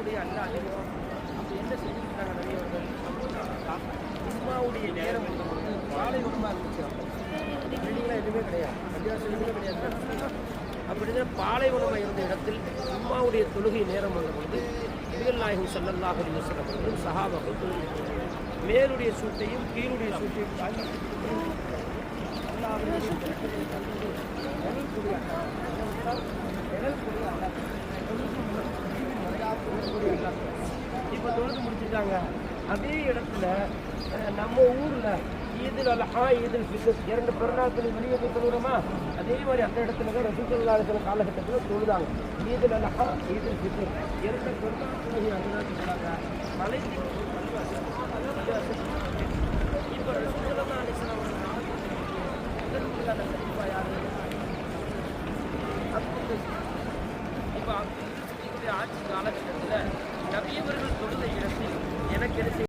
தொழுகை அல்ல அதிகம். அப்போ என்ன செஞ்சுருக்காங்க நிறையவர்கள்? ஜும்மாவுடைய நேரம் என்பது காலை உணவாக இருந்துச்சு. பில்டிங்லாம் எதுவுமே கிடையாது, பள்ளிவாசலுமே கிடையாது. அப்படி பாலைவனமாக இருந்த இடத்தில் ஜும்மாவுடைய தொழுகை நேரம் வந்த பொழுது நபிகள் நாயகம் ஸல்லல்லாஹு அலைஹி வஸல்லம் அவர்களும் சஹாபாக்கள் தொழுகை மேலுடைய சூட்டையும் கீழுடைய சூட்டையும் தாண்டி இப்போ தொழுது முடிச்சுட்டாங்க. அதே இடத்துல நம்ம ஊரில் ஈதுல் அல்ஹா ஈதுல் ஃபித்ர் 2 பெருநாட்களை வெளியே போய் தொழுகிறோமா, அதே மாதிரி அந்த இடத்துல தான் ரசூலுல்லாஹி ஸல்லல்லாஹு அலைஹி வஸல்லம் காலகட்டத்தில் தொழுதாங்க. ஈதுல் அல்ஹா ஈதுல் ஃபித்ர் 2 பெருநாட்களை அந்த நாள் சொன்னாங்க. மலை இப்போ ரசூலுல்லாஹி ஸல்லல்லாஹு அலைஹி வஸல்லம் இப்போ ஆட்சி காலகட்டத்தில் நபியவர்கள் தொழுத இடத்தில் எனக்கு